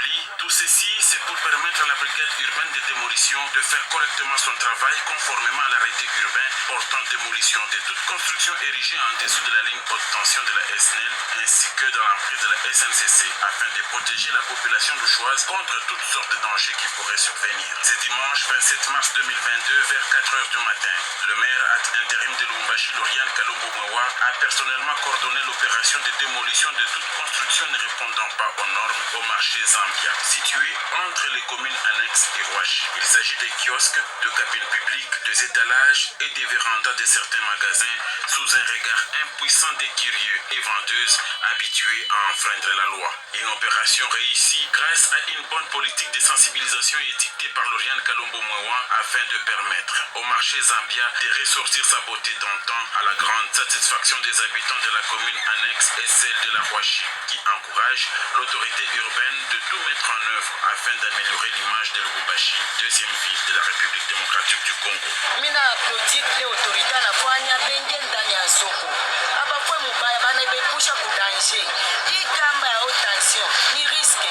établi. Tout ceci, c'est pour permettre à la brigade urbaine de démolition de faire correctement son travail conformément à l'arrêté urbain portant démolition de toute construction érigée en dessous de la ligne haute tension de la SNEL ainsi que dans l'emprise de la SNCC afin de protéger la population louchoise contre toutes sortes de dangers qui pourraient survenir. Ce dimanche 27 mars 2022 vers 4 heures du matin, le maire ad intérim de Lubumbashi, Lauriane Kalombo Mwewa, a personnellement coordonné l'opération de démolition de toute construction ne répondant pas aux normes au marché Zambia, situé entre les communes annexes et Rouachi. Il s'agit des kiosques, de cabines publiques, des étalages et des vérandas de certains magasins sous un regard impuissant des curieux et vendeuses habitués à enfreindre la loi. Une opération réussie grâce à une bonne politique de sensibilisation édictée par Lauriane Kalombo Mwewa afin de permettre au marché Zambia de ressortir sa beauté d'antan à la grande satisfaction des habitants de la commune annexe et celle de la Rouachi, qui encourage l'autorité urbaine de tout mettre en œuvre afin d'améliorer l'image de Lubumbashi, deuxième ville de la République démocratique du Congo. Mina applaudit les autorités nafanya benge ndani ya soko. Hapa kwa mubaya banabepusha kudanger. Hii kamba ya haute tension ni risque.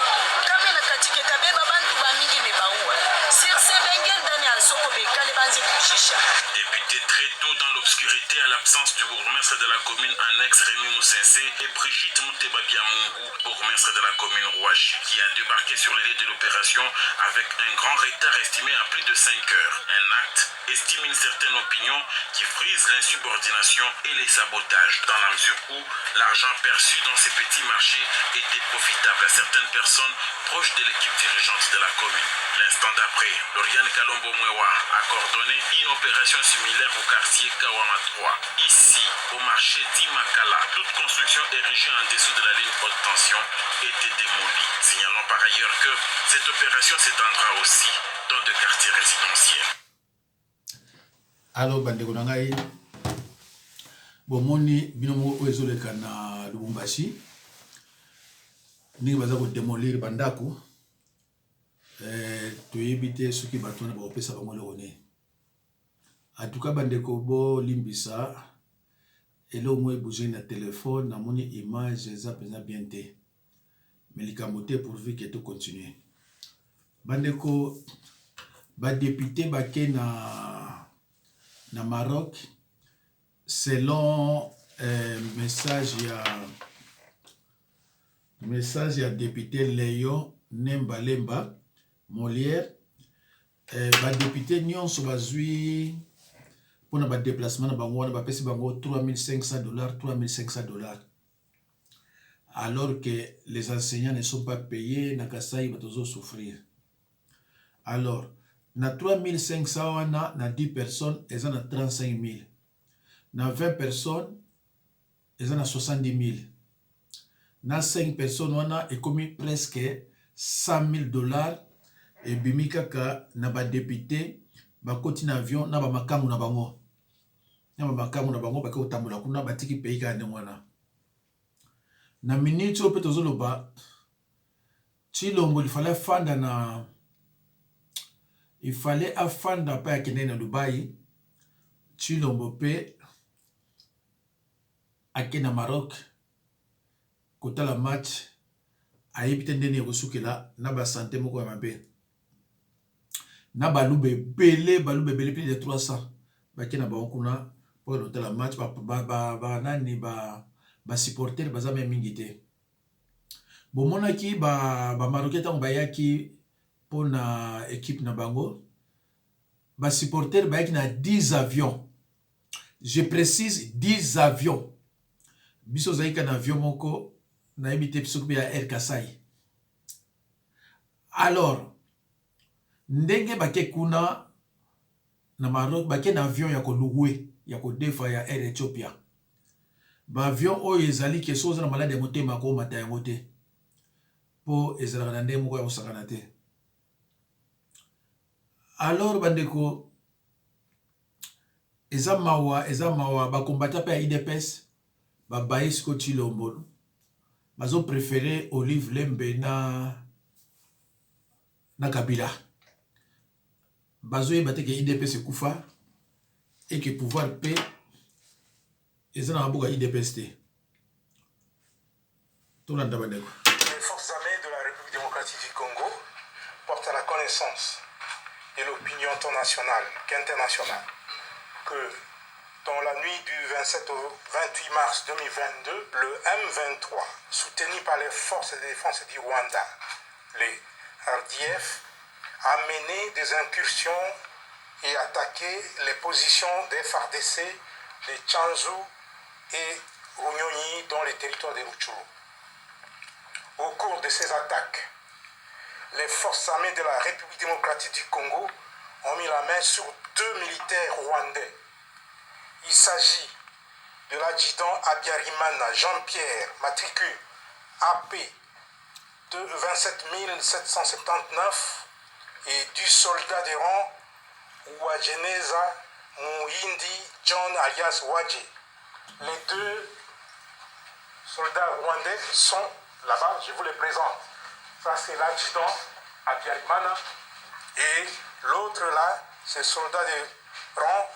Kama nakatika kabeba bantu bamingi mebaua. Sirse benge ndani ya soko bekale banze kushisha. Débuté très tôt dans l'obscurité à l'absence du bourgmestre de la commune annexe Rémi Moussensé et Brigitte Moutebabiamungu, bourgmestre de la commune Rouachi, qui a débarqué sur les lieux de l'opération avec un grand retard estimé à plus de 5 heures. Un acte, estime une certaine opinion, qui frise l'insubordination et les sabotages, dans la mesure où l'argent perçu dans ces petits marchés était profitable à certaines personnes proches de l'équipe dirigeante de la commune. L'instant d'après, Lauriane Kalombo Mwewa a coordonné une opération similaire au quartier Kawama 3. Ici, au marché d'Imakala, toute construction érigée en dessous de la ligne haute tension était démolie. Signalons par ailleurs que cette opération s'étendra aussi dans de quartiers résidentiels. Alors, bandeko na ngai, bomoni binomo ezoleka na Lubumbashi, ndenge baza ko démolir bandako, toyebi te soki bato na baopesa bango lelo ne. En tout cas, bandeko bo limbisa, elo mo ebouger na téléphone, na moni image eza peza bien te. Mais likambo te pourvu que tout continue. Bandeko ba député bake na Maroc, selon message ya député Léon Nembalemba Molière, ba député nyonso bazui pour na ba déplacement na bango na ba pesi bango $3,500, $3,500, alors que les enseignants ne sont pas payés, na Kasai batozo souffrir. Alors na 3,500 wana na 10 personnes eza na 35,000, na 20 personnes eza na 70,000, na 5 personnes wana ekomi presque $100,000 et bimi kaka na ba député bakoti na avion na ba makamu na bango, bake kotambola kuna batiki pays ka ndenge wana. Na minute oyo pe tozoloba Tshilombo il fallait afanda pa akende na Dubai, Tshilombo pe akende na Maroc kotala match, ayebi te ndenge ekosukela na ba santé moko ya mabe, na balube belé plus de 300 bake na bango kuna po kotala match, ba supporter baza me mingi te. Bomonaki ba Marocain ntango bayaki pour na équipe na bango, ba supporter bayaki na 10 avions. Je précise 10 avions. Biso zaika na avion moko na ebite biso ya Air Kasai. Alors ndenge bake kuna na Maroc bake na avion ya koluwe ya kodefa ya Air Ethiopia. Ba avion oyo ezali ke soza na malade ya motema ko mata yango te, po ezalaka na ndenge moko ya kosakana te. Alors bandeko, eza mawa bakombata pe ya IDPS babaye siko Tshilombo bazo préféré Olive Lembe na Kabila, bazo yeba te ke IDPS ekufa et que pouvoir pe eza na mabuka IDPS te. Les forces armées de la République démocratique du Congo Congo porte à la connaissance de l'opinion tant nationale qu'internationale que dans la nuit du 27 au 28 mars 2022, le M23, soutenu par les forces de défense du Rwanda, les RDF, a mené des incursions et attaqué les positions des FARDC de Tchanzu et Runyonyi dans les territoires de Rutshuru. Au cours de ces attaques, les forces armées de la République démocratique du Congo ont mis la main sur 2 militaires rwandais. Il s'agit de l'adjudant Abiyarimana Jean-Pierre, matricule AP de 27 779, et du soldat de rang Uwajeneza Muhindi John alias Wadje. Les 2 soldats rwandais sont là-bas, je vous les présente. Ça, c'est l'adjudant Abiyarimana. Et l'autre là, c'est le soldat de rang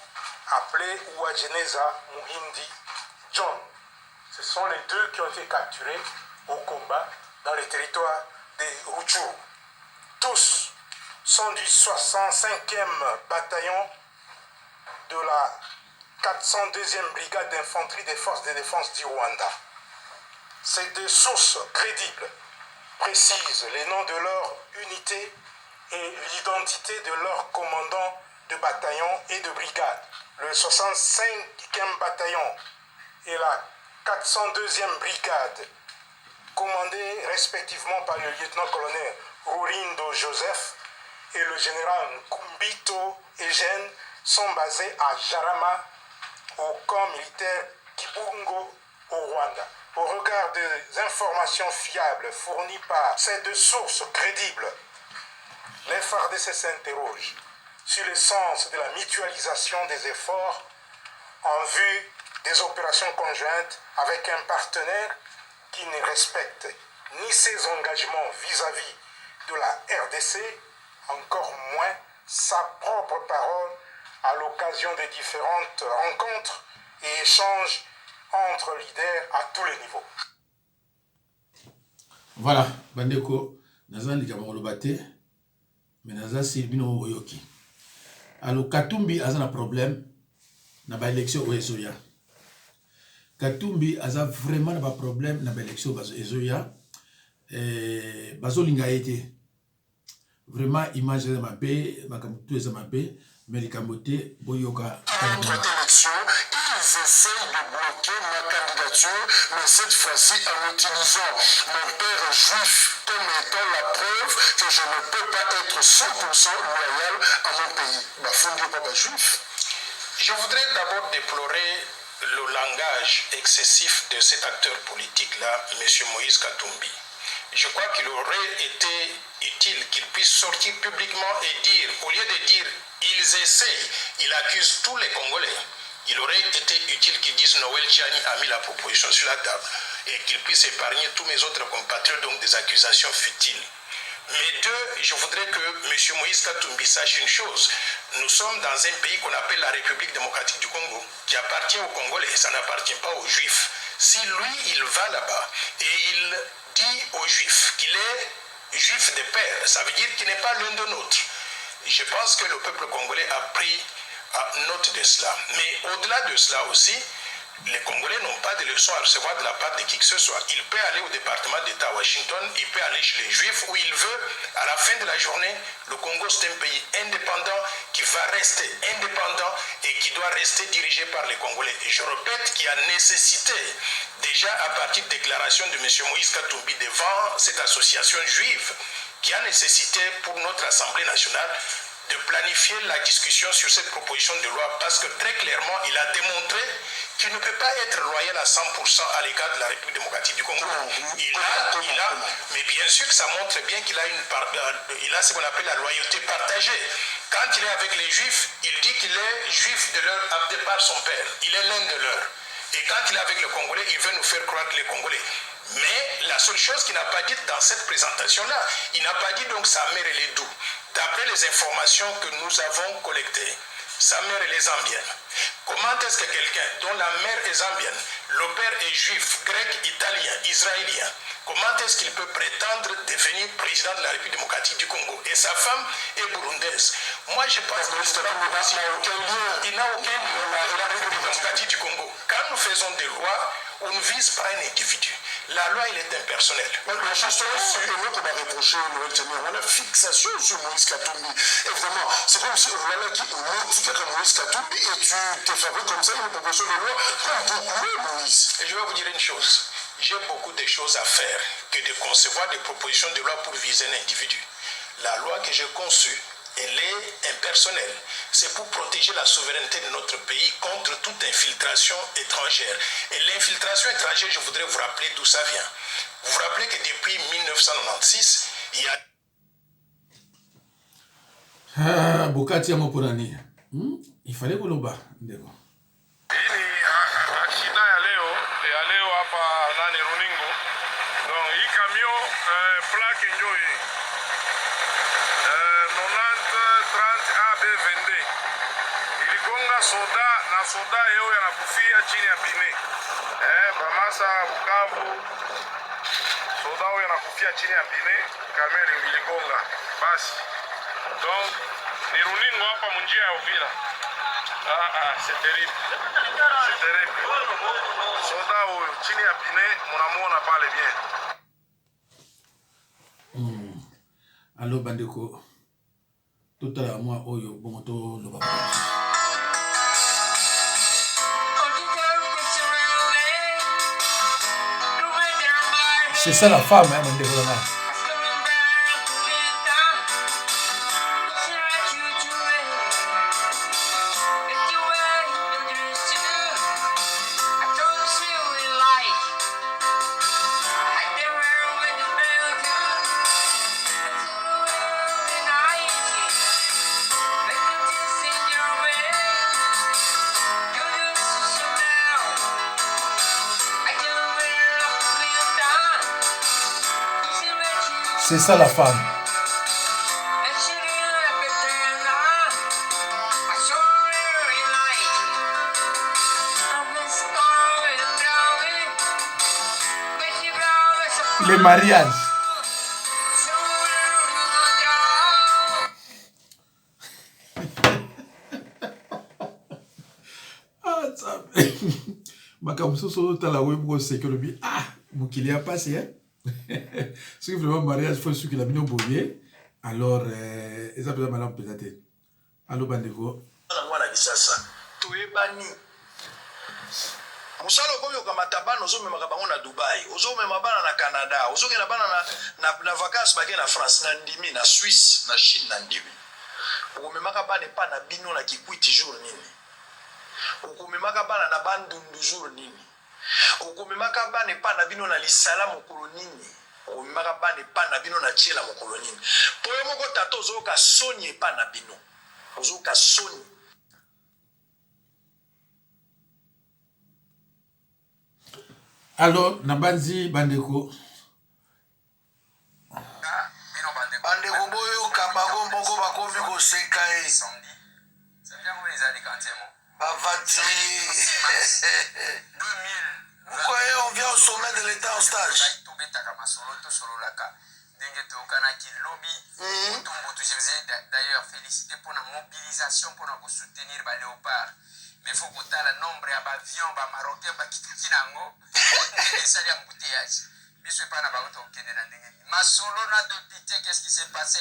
appelé Uwajeneza Muhindi John. Ce sont les 2 qui ont été capturés au combat dans les territoires de Rutshuru. Tous sont du 65e bataillon de la 402e brigade d'infanterie des forces de défense du Rwanda. Ces 2 sources crédibles précisent les noms de leur unité et l'identité de leurs commandants de bataillon et de brigade. Le 65e bataillon et la 402e brigade, commandés respectivement par le lieutenant-colonel Rurindo Joseph et le général Kumbito Eugène, sont basés à Jarama, au camp militaire Kibungo, au Rwanda. Au regard des informations fiables fournies par ces 2 sources crédibles, les FARDC s'interrogent sur le sens de la mutualisation des efforts en vue des opérations conjointes avec un partenaire qui ne respecte ni ses engagements vis-à-vis de la RDC, encore moins sa propre parole à l'occasion des différentes rencontres et échanges entre leaders à tous les niveaux. Voilà, bandeko, naza ndika mangolobate, mais naza silbino oyoki. Alors Katumbi a un problème na ba élection oezoya. Katumbi a vraiment un problème na ba élection oezoya. Bazo linga été vraiment image de ma paix, ma camoufle de ma paix, mais les camotés boyoka. Ils essayent de bloquer ma candidature, mais cette fois-ci en utilisant mon père juif comme étant la preuve que je ne peux pas être 100% loyal à mon pays. Bafundi Baba juif. Je voudrais d'abord déplorer le langage excessif de cet acteur politique-là, M. Moïse Katumbi. Je crois qu'il aurait été utile qu'il puisse sortir publiquement et dire, au lieu de dire ils essayent, il accuse tous les Congolais. Il aurait été utile qu'ils disent Noël Tchani a mis la proposition sur la table et qu'il puisse épargner tous mes autres compatriotes donc des accusations futiles. Mais 2, je voudrais que M. Moïse Katumbi sache une chose. Nous sommes dans un pays qu'on appelle la République démocratique du Congo, qui appartient aux Congolais, ça n'appartient pas aux Juifs. Si lui, il va là-bas et il dit aux Juifs qu'il est juif de père, ça veut dire qu'il n'est pas l'un de nôtres. Je pense que le peuple congolais a pris note de cela. Mais au-delà de cela aussi, les Congolais n'ont pas de leçons à recevoir de la part de qui que ce soit. Il peut aller au département d'État à Washington, il peut aller chez les Juifs où il veut. À la fin de la journée, le Congo c'est un pays indépendant qui va rester indépendant et qui doit rester dirigé par les Congolais. Et je répète qu'il y a nécessité, déjà à partir de déclaration de M. Moïse Katumbi devant cette association juive, qui a nécessité pour notre Assemblée nationale de planifier la discussion sur cette proposition de loi parce que très clairement, il a démontré qu'il ne peut pas être loyal à 100% à l'égard de la République démocratique du Congo. Mais bien sûr que ça montre bien qu'il a il a ce qu'on appelle la loyauté partagée. Quand il est avec les Juifs, il dit qu'il est juif de par son père. Il est l'un de leurs. Et quand il est avec les Congolais, il veut nous faire croire que les Congolais. Mais la seule chose qu'il n'a pas dite dans cette présentation-là, il n'a pas dit donc sa mère elle est d'où. D'après les informations que nous avons collectées, sa mère elle est zambienne. Comment est-ce que quelqu'un dont la mère est zambienne, le père est juif, grec, italien, israélien, Comment est-ce qu'il peut prétendre devenir président de la République démocratique du Congo? Et sa femme est burundaise. Moi, je pense qu'il n'a aucun lien. Il n'a aucun lien avec la République démocratique du Congo. Quand nous faisons des lois, on ne vise pas un individu. La loi, elle est impersonnelle. Mais justement, c'est eux qu'on va reprocher Noël Ténière. On a fixation sur Moïse Katumbi. Évidemment, c'est comme si on a qui motive comme Moïse Katumbi et tu t'es fabriqué comme ça une proposition de loi pour couper Moïse. Et je vais vous dire une chose. J'ai beaucoup de choses à faire que de concevoir des propositions de loi pour viser un individu. La loi que j'ai conçue, elle est impersonnelle. C'est pour protéger la souveraineté de notre pays contre toute infiltration étrangère. Et l'infiltration étrangère, je voudrais vous rappeler d'où ça vient. Vous vous rappelez que depuis 1996, il y a... Ah, Bokati ya Moponani. Il fallait qu'on le bat. D'accord. Plaque njoi 90 30 AB22 iligonga soda na soda yeo yanakufia chini ya pine Bamasa Bukavu, soda yao yanakufia chini ya pine, kamera iligonga basi. Donc ni runingo hapa munjia ya Uvira. C'est terrible. C'est terrible. Soda huyo chini ya pine munamuona pale bien. Allo bandeko totala moi oyo bomoto loba. C'est ça la femme hein bandeko là. C'est ça la femme. Les mariages. Makamuso tala webo sécurité. Ah, mon qu'il y a passé hein. Ce qui vraiment mariage faut ce qu'il a mis au boyer. Alors ils appellent madame peut-être. Allo bandeko. Mwana bisasa. Toyebani. Musalo koyo kama tabano ozomemaka bango na Dubai, ozomema bana na Canada, ozokena bana na vacances bake na France na ndimi na Suisse na Chine na ndimi. Okomemaka bana pa na bino na kikwiti jour nini. Okomemaka bana na bandundu jour nini. Okomemaka bana pa na bino na lisala mokolo nini. Okomemaka bana pa na bino na chiela mokolo nini. Poyo moko tato ozoka soni pa na bino. Ozoka soni. Alors, Nabanzi Bandeko. Bandeko boyo kabago mboko bakomi ko sekae. Bavati. Pourquoi on vient au sommet de l'État en stage? D'ailleurs, félicité pour la mobilisation pour nous soutenir les léopards. Mais il faut que tu aies le nombre d'avions marocains qui sont et ça y a embouteillage. Je ne sais pas si Masolona député, qu'est-ce qui s'est passé?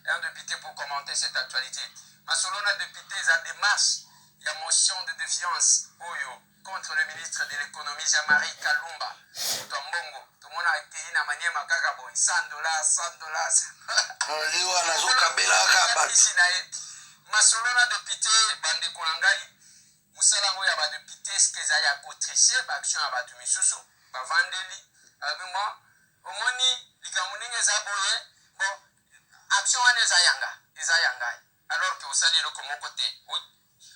Un député pour commenter cette actualité. Masolona député, il y a des marches, il y a motion de défiance contre le ministre de l'économie, Jean-Marie Kalumba. Tombongo. Tout le monde a été dans manière $100, $100. Masolona député, bande Kolangai. Musala ngo ya ba député ce que ça ya cotricher ba action ya ba tumisusu ba vandeli moi omoni likamuninga za boye bon action ane za yanga alors que osali le comme côté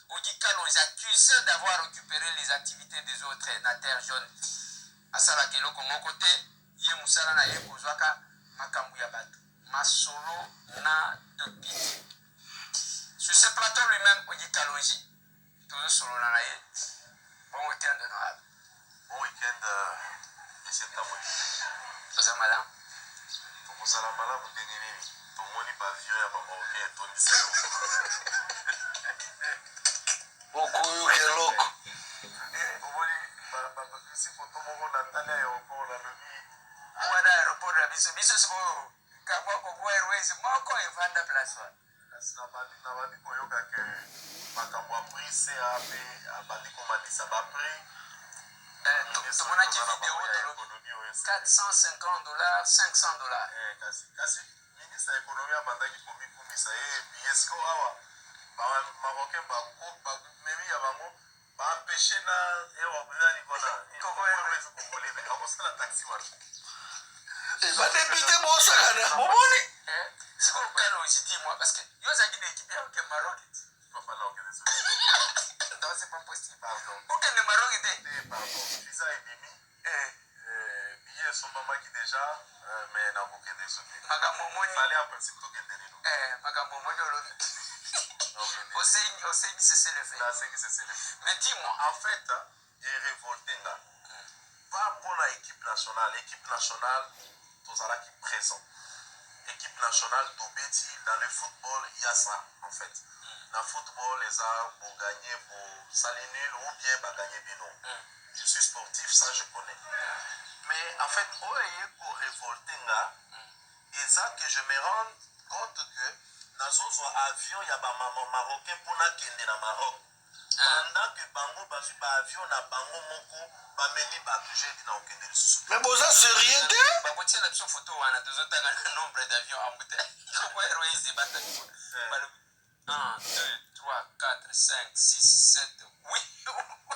odika los accusés d'avoir récupéré les activités des autres na terre jaune asala ke le comme côté ye musala na ye kozwaka makambu ya batu masolo na député sur ce plateau lui-même odika logi toujours sur l'anaïe. Bon week-end, honorable. Bon week-end, M. Tamoui. toza malamu tokozala malamu ndenge nini tomoni bavio ya bamarocain etondisa yo okoyoka eloko omoni bapesi foto moko na tali ya aéroport nalobi wana aéroport na biso sikoyo kamwa Congo Airways moko evanda place wana kasi nabandi koyoka ke makambo ya prix ca mpe abandi komatisa baprix tomonaki video $450 $500 kasi ministre ya économie abandaki komikumisa ye biesko awa bamarocain bamemi ya bango baempeshe na ewakunani kona kokolebe akosala taxi wana badepite bosakana momoni sikoyo kala ojidi moi parce que yo ozalaki na équipe ya oke Maroc papa na okende so non c'est pas possible pardon okende Maroc te pardon visa ebimi billet esombamaki déjà mais nakokende so te makambo omoni fale en principe tokende lelo makambo omoni olobi osengi cessez le fait nasengi cessez le fait mais dis-moi en fait erevolte nga pas mpona équipe nationale tozalaki présent équipe nationale tobeti dans le football il y a ça en fait na football eza boganye bosali nul ou bien baganye bino je suis sportif ça je connais mais en fait oyo eye korevolte nga eza que je me rende compte que nazozwa avion ya bamarocain mpona kende na Maroc pendant que bango bazwi baavion na bango moko bamemi bato jedi na okende lisusu mais boza sérieux te bakotiela biso foto wana tozotanga na nombre d'avion ambute Congo Airways ebata 1 2 3 4 5 6 7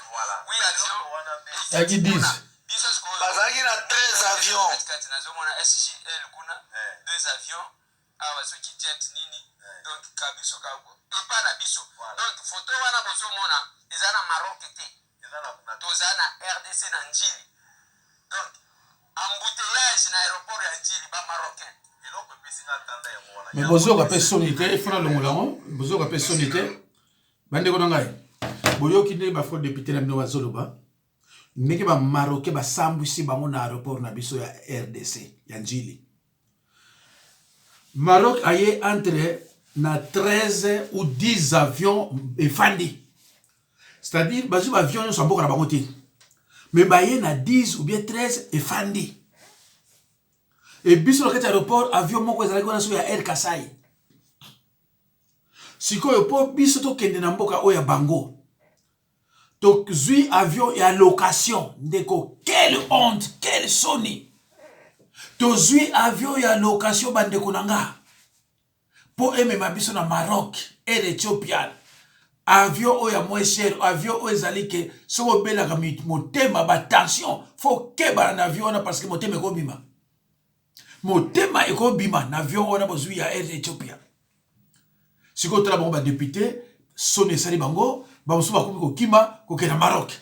voilà oui avion yaki 10 biso sikoyo bazalaki na 13 avions katikati nazomona SGL kuna 2 avions awa soki jet nini donc kabiso kako epa na biso donc foto wana bozomona eza na Maroc te toza na RDC na njili donc embouteillage na aéroport ya njili bamarocain eloko epesinga tanda yango wana mais bozoka mpe soni te efona longola yango bozoka mpe soni te bandeko na ngai boyoki nde bafo député na bino bazoloba ndenge bamarocain basambwisi bango na aéroport na biso ya RDC ya njili Maroc aye entre na 13 ou 10 avions efandi. C'est-à-dire, bazou avion yon samboka na bango te. Mais baye na 10 ou bien 13 efandi. Et biso na kati aéroport avion moko ezalaki wana so ya Air Kasai. Sikoyo po biso to kende na mboka oya bango. To zui avion ya location ndeko quelle honte, quelle soni. Tozui avion ya location bandeko nanga po emema biso na Maroc et l'Éthiopie. Avion oya moins cher, avion oya zalike soko belaka motema ba tension, faut que ba na avion na parce que motema eko bima. Motema eko bima na avion ona bozui ya Air Ethiopia. Siko tala bango ba député sonne sali bango ba musu ba komi ko kima ko kena Maroc.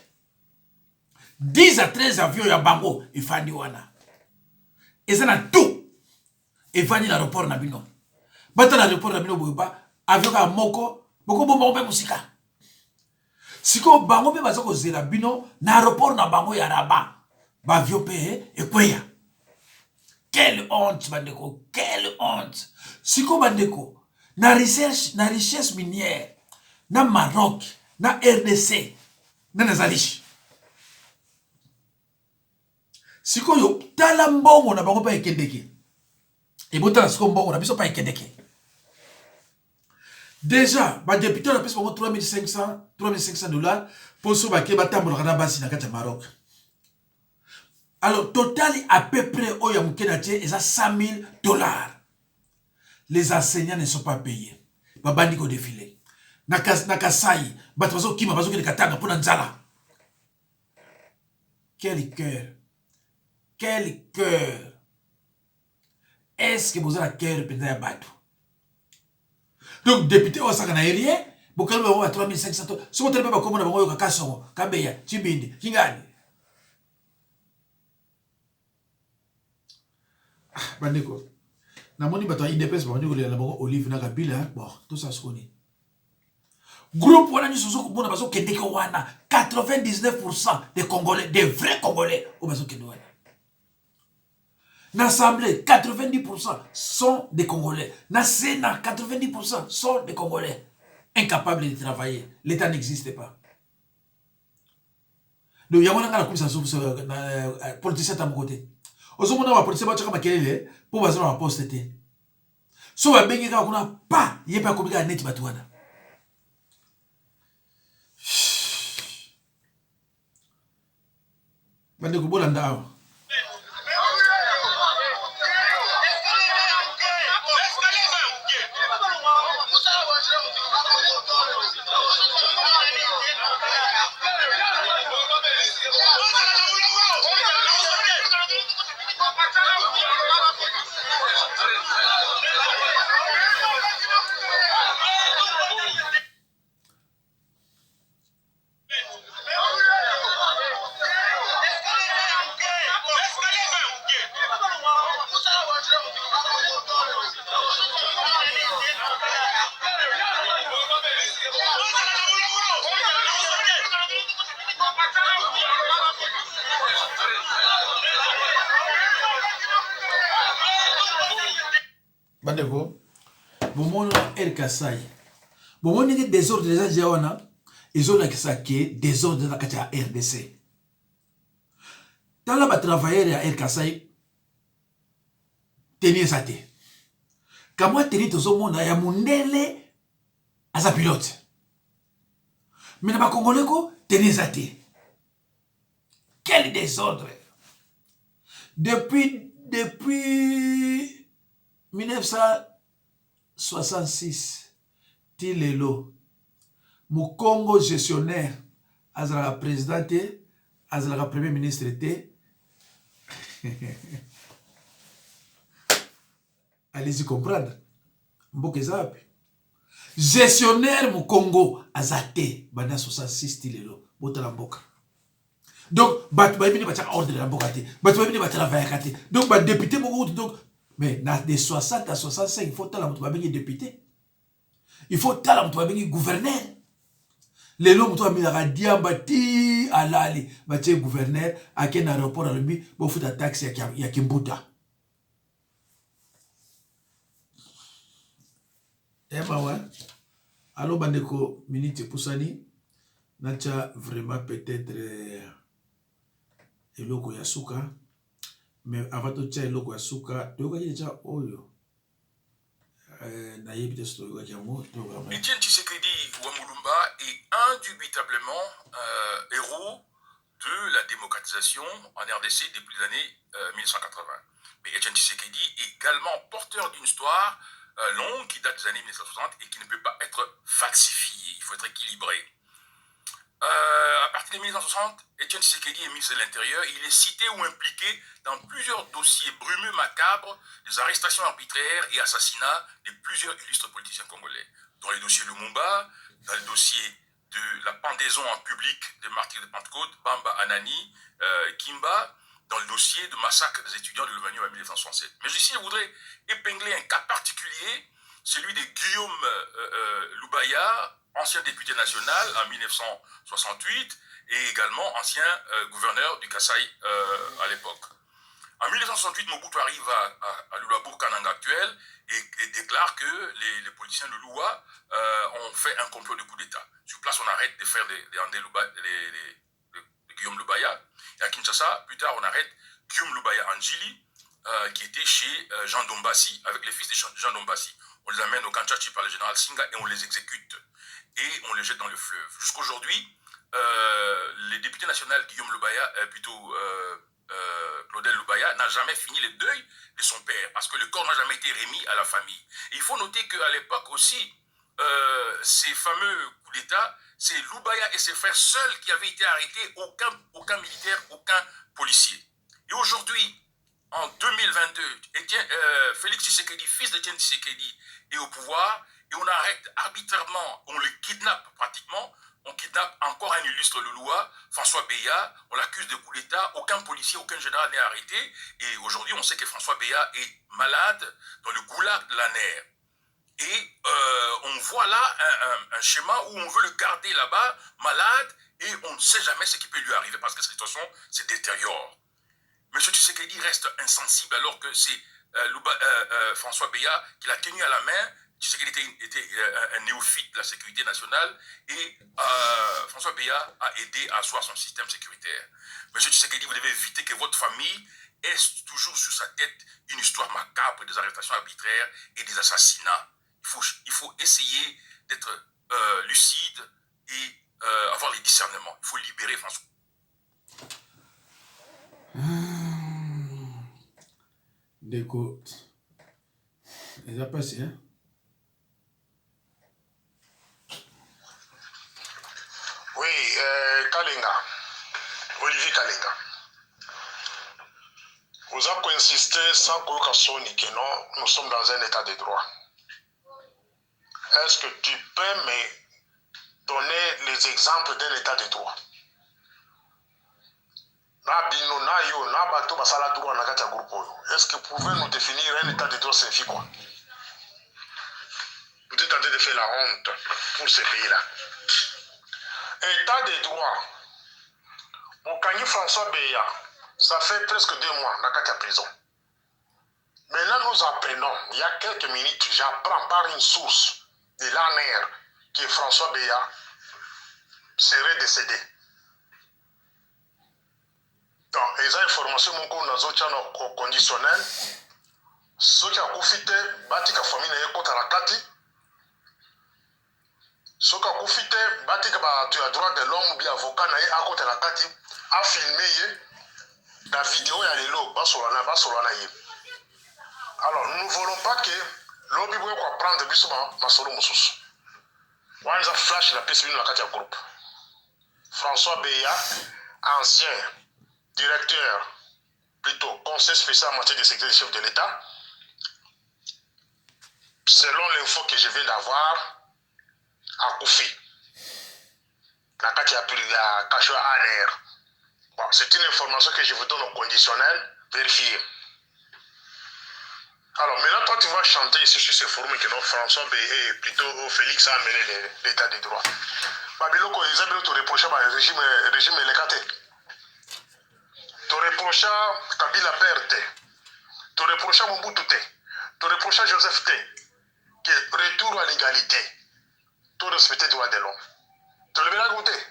10 à 13 avions ya bango ifandi wana. Et ça na tout. Et vani l'aéroport na bino. Bata l'aéroport na bino boba avion ka moko boko bomba mpe musika. Siko bango pe bazako zela bino na aéroport na bango ya Rabat. Ba avion pe ekweya. Quelle honte bandeko, quelle honte. Siko bandeko na richesse minière na Maroc, na RDC, na nazalish. Sikoyo tala mbongo na bango pa ekendeke. Et botala siko mbongo na biso pa ekendeke. Déjà, ba député na pesa bango $3,500 pour so ba ke batambola na basi na kati ya Maroc. Alors total à peu près oya mukena tie eza $100,000. Les enseignants ne sont pas payés. Ba bandi ko défilé. Na Kasai, ba bazo kima bazo ke katanga pour nzala. Quel cœur. Quel cœur. Est-ce que vous avez un cœur pendant la bateau? Donc, député, on s'en a rien. Vous avez 3,500. Si vous avez un peu de Kasson, Kabeya, Chibindi, Kingani. Bandeko. Namoni bato ya IDPS bandeko le labo Olive na Kabila, bon, tout ça se connaît. Groupe wana ni soso kubona bazo kendeke wana 99% des Congolais, des vrais Congolais, au bazo kendeke wana. L'Assemblée, 90% sont des Congolais. Dans le Sénat, 90% sont des Congolais. Incapables de travailler. L'État n'existe pas. Donc, il y a un politicien à mon côté. Aux hommes, on a un politicien qui a été pour baser dans la poste. Si on a bien dit qu'on n'a pas, il n'y a pas comme ça, net batouana. Bande ko bolanda awa. Bandeko, bomona El Kasai. Bomona que désordre des gens ils ont que désordre dans la RDC. Dans la travailleur à El Kasai, tenir ça. Comment tenir tout ce monde à Mundele à sa pilote. Mais dans le Congolais, tenir ça. Quel désordre. Depuis 1966, Tilelo, mon Congo gestionnaire, Azala présidente, Azala premier ministre était. Allez-y comprendre. Mbokezapi. Gestionnaire mon Congo, Azate, Bana 66 Tilelo, Botalamboka. Donc, bat ba bini ba ordre de la bokate. Bat ba bini ba travailler. Donc, ba député donc. Mais dans des 60 à 65, il faut que tu sois député. Il faut que tu sois gouverneur. Les gens qui sont diabati à l'ali, tu es gouverneur, à quel aéroport à l'objet, il faut ta taxe, il y a Kimbuta. Eh ben ouais. Alors, Bandeko, Minute Poussani, Nacha vraiment peut-être Eloko Yasuka. Mais avant de dire Eloko Yasuka, tu as déjà Oyo. Etienne Tshisekedi Wamulumba est indubitablement héros de la démocratisation en RDC depuis les années 1980. Mais Etienne Tshisekedi est également porteur d'une histoire longue qui date des années 1960 et qui ne peut pas être falsifiée. Il faut être équilibré. À partir de 1960, Etienne Tshisekedi est ministre de l'Intérieur. Il est cité ou impliqué dans plusieurs dossiers brumeux macabres, des arrestations arbitraires et assassinats de plusieurs illustres politiciens congolais. Dans le dossier Lumumba, dans le dossier de la pendaison en public des martyrs de Pentecôte, Bamba Anani, Kimba, dans le dossier de massacre des étudiants de l'Ovanium en 1967. Mais ici, je voudrais épingler un cas particulier, celui de Guillaume Lubaya, ancien député national en 1968 et également ancien gouverneur du Kasaï à l'époque. En 1968, Mobutu arrive à Lulabour-Kananga actuel et déclare que les politiciens de Lua ont fait un complot de coup d'État. Sur place, on arrête de faire de Guillaume Lubaya. Et à Kinshasa, plus tard, on arrête Guillaume Lubaya Anjili, qui était chez Jean Dombassi, avec les fils de Jean Dombassi. On les amène au Kanchachi par le général Singa et on les exécute. Et on les jette dans le fleuve. Jusqu'aujourd'hui, le député national Guillaume Lubaya, Claudel Lubaya, n'a jamais fini le deuil de son père, parce que le corps n'a jamais été remis à la famille. Et il faut noter qu'à l'époque aussi, ces fameux coups d'État, c'est Lubaya et ses frères seuls qui avaient été arrêtés, aucun militaire, aucun policier. Et aujourd'hui, en 2022, Félix Tshisekedi, fils d'Etienne Tshisekedi, est au pouvoir, et on arrête arbitrairement, on le kidnappe pratiquement, on kidnappe encore un illustre Louloua, François Beya, on l'accuse de coup d'État, aucun policier, aucun général n'est arrêté, et aujourd'hui on sait que François Beya est malade dans le goulag de la NER. Et on voit là un schéma où on veut le garder là-bas, malade, et on ne sait jamais ce qui peut lui arriver parce que cette situation se détériore. M. Tshisekedi reste insensible alors que c'est François Beya qui l'a tenu à la main. Tshisekedi était un néophyte de la sécurité nationale et François Beya a aidé à asseoir son système sécuritaire. M. Tshisekedi, vous devez éviter que votre famille ait toujours sur sa tête une histoire macabre des arrestations arbitraires et des assassinats. Il faut essayer d'être lucide et avoir les discernements. Il faut libérer François. Déco. Les a passé, hein? Oui, Kalinga. Olivier Kalinga. Vous avez insisté sans que non, nous sommes dans un état de droit. Est-ce que tu peux me donner les exemples d'un état de droit? Est-ce que vous pouvez nous définir un état de droit signifie quoi? Vous êtes en train de faire la honte pour ce pays-là. État de droit. Mokani François Beya, ça fait presque 2 mois dans la prison. Maintenant, nous apprenons, il y a quelques minutes, j'apprends par une source de l'ANR que François Beya serait décédé. Donc, les informations qu'on a au conditionnel, ceux qui ont profité, batika famille n'est pas la kati. Ceux qui ont profité, batika tu as droit de l'homme ou bien avocat n'est à côté de la kati, a filmé la vidéo et l'élo, basolana. Alors, nous ne voulons pas que l'homme puisse prendre bisoma masolo mususu. On a flash la piste de la kati groupe. François Beya, ancien directeur, plutôt conseil spécial en matière de sécurité du chef de l'État, selon l'info que je viens d'avoir, à Koufi. La carte a pris la cache à l'air. Bon, c'est une information que je vous donne au conditionnel, vérifiée. Alors maintenant, toi, tu vas chanter ici sur ce forum que notre François B et plutôt Félix a amené l'état des droits. Babiloko, Isabelle, tu reproches le régime élecate. Tu reproches Kabila Perte. Tu reproches Mobutu T. Tu reproches Joseph T. Que retour à l'égalité. Tu respectes les droits de l'homme. Tu le verras goûter.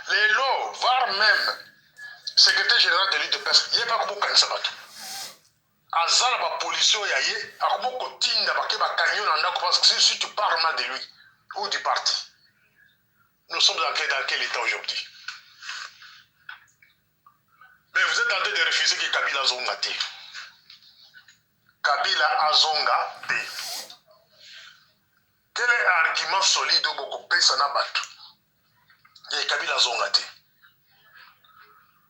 Les lois, voire même secrétaire général de l'île de Pest, il n'y a pas beaucoup de sabat. Azal la pollution yaye, a beaucoup de tinda parce que si tu parles mal de lui ou du parti. Nous sommes dans quel état aujourd'hui? Mais vous êtes en train de refuser que Kabila Zonga T. Kabila Azonga T. Quel est l'argument solide au beaucoup de Sanabat? Il y a Kabila Zonga T.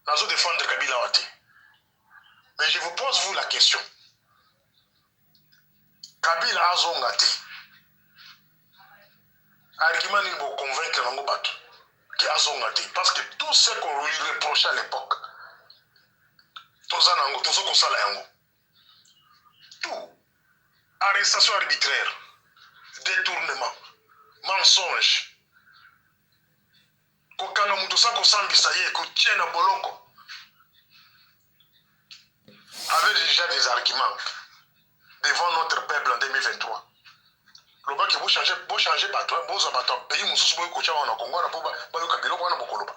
Nous défendre Kabila Wati. Mais je vous pose vous la question. Kabila Azonga T. Argument il vous convaincre Nangobat qui Azonga T. Parce que tout ce qu'on lui reprochait à l'époque, tout arrestation arbitraire, détournement, mensonge, kokana mutusa kosambisa ye kotiena boloko avait déjà des arguments devant notre peuple en 2023. Le bac vous changer bateau, vous abattre pays mususu boy kocha wana Congo na poba bayoka biloko wana bokoloba.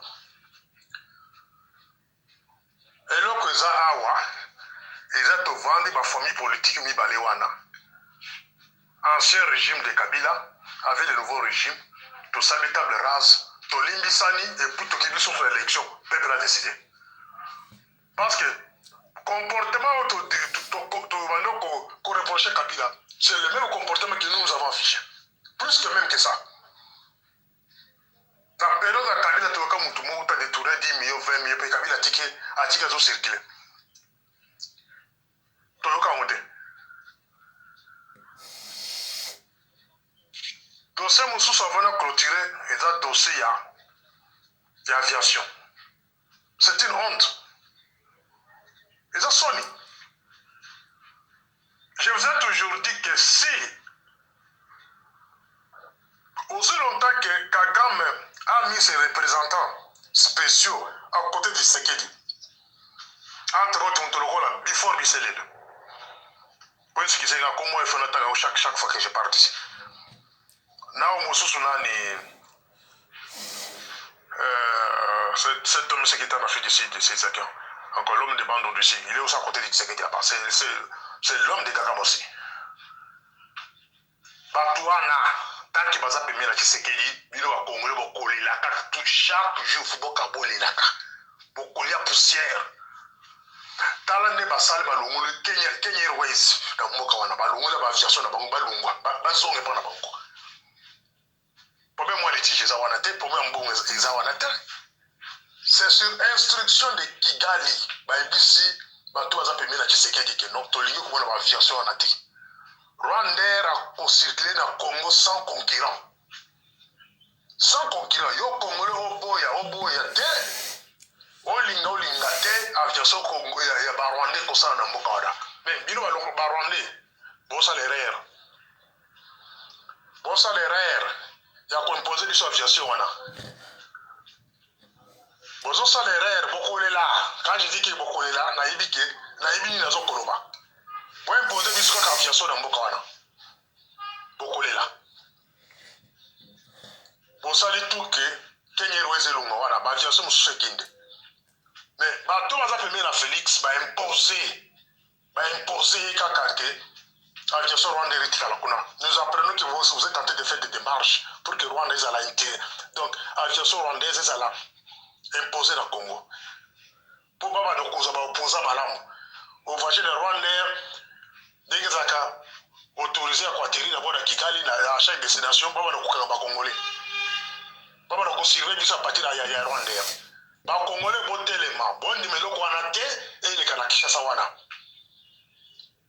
Et loko eza awa eza to vendre ba famille politique mibale wana. Ancien régime de Kabila avec le nouveau régime, tout ça de table rase, tout l'imbisani et puis tout qui lui sur l'élection, le peuple a décidé. Parce que comportement qu'on reprochait Kabila, c'est le même comportement que nous avons affiché. Plus que même que ça. Dans la période de Kabila, tu vois comme tout le monde a détourné 10 millions, 20 millions, puis Kabila a ticket à circuler. Tu vois comme on dossier Moussous avant de clôturer et dans le dossier d'aviation. C'est une honte. Et ça sonne. Je vous ai toujours dit que si, aussi longtemps que Kagame a mis ses représentants spéciaux à côté de Tshisekedi, entre autres ntolokola before biselele oyo sikiseka komo efo nataka chaque fois que je participe nao mosusu nani cet homme qui est en Afrique du Sud, c'est quelqu'un. Encore l'homme de Bandon ici. Il est aussi à côté de Tshisekedi là-bas. C'est l'homme de Kagame aussi. Batouana, tant qu'il va permettre à Tshisekedi, il va Congolais, il va coller la carte. Chaque jour, il va coller la carte. Il va coller la poussière. Talane basale balungu le Kenya Airways na mboka wana balungu la aviation na bango balungwa bazonge pa na bango. Problème moi litige za wana te, problème mbongo za wana te. C'est sur instruction de Kigali, Baibisi, Batou a permis à Tshisekedi que non, Tolingo pour l'aviation en Ati. Rwanda a circulé dans le Congo sans concurrent. Sans concurrent, yo Congolais Oboya, Olinga te, aviation Congo, ya Rwanda comme ça dans Mokada. Mais bino alors Rwanda, bon salaire. Bon salaire, il y a composé de son aviation wana. Bozo salaire beaucoup là. Quand je dis que beaucoup là, naïbi nazo koloba. Pour imposer bisco aviation dans mboka wana. Beaucoup là. Bon sali tout que Kenya Airways longa wana, ba aviation musu kinde. Mais ba to baza permis na Félix ba imposer kakake aviation Rwanda retikala kuna. Nous apprenons que vous êtes tenté de faire des démarches pour que Rwanda ait à l'intérieur. Donc aviation rwandaise est à la imposé dans le Congo. Pour pas de cause opposer malamu. Au voyage de Rwanda, dès que ça a autorisé à atterrir d'abord à Kigali, à chaque destination, pas de Kukanga Congolais. Pas de conserver du à partir de Rwanda. Ba Congolais bon tellement, bon numéro qu'on a été et les Kanakisha Sawana.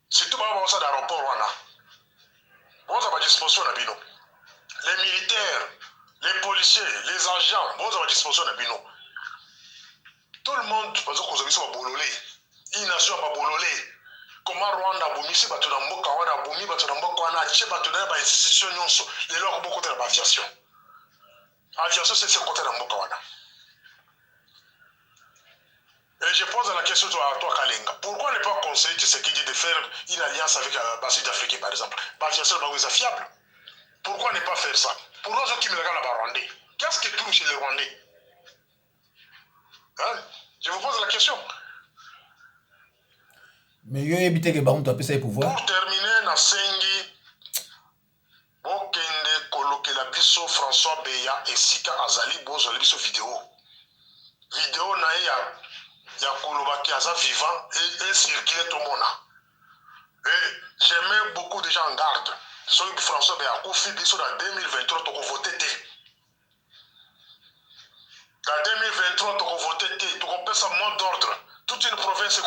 Surtout pas ça d'aéroport Rwanda. Bon ça va disposition à Bino. Les militaires, les policiers, les agents, bon ça va disposition à Bino. Tout le monde, parce que vous avez bololé, une nation va bololé. Comment Rwanda a boumi, si vous avez un mboka, Rwanda a boumi, vous avez un mboka, vous avez une institution, les gens ont beaucoup de l'aviation. L'aviation, c'est ce côté de mboka. Et je pose la question à toi, Kalenga. Pourquoi ne pas conseiller Tshisekedi de faire une alliance avec la Sud-Afrique, par exemple? L'aviation est fiable. Pourquoi ne pas faire ça? Pour nous qui me regardent là-bas, Rwandais, qu'est-ce qui touche les Rwandais? Hein? Je vous pose la question. Mais il y a évité que Baron doit passer pouvoir. Pour terminer, Nasengi, Bokende Kolokela Biso, François Beya et Sika Azali Bozo Biso vidéo. Vidéo na ya Kolobaki Aza vivant et circulé tout le monde. Et j'ai mis beaucoup de gens en garde. Sur François Beya, Kofi Biso dans 2023, tu as voté. En 2023, tu as voté, tu as fait ça mot d'ordre. Toute une province est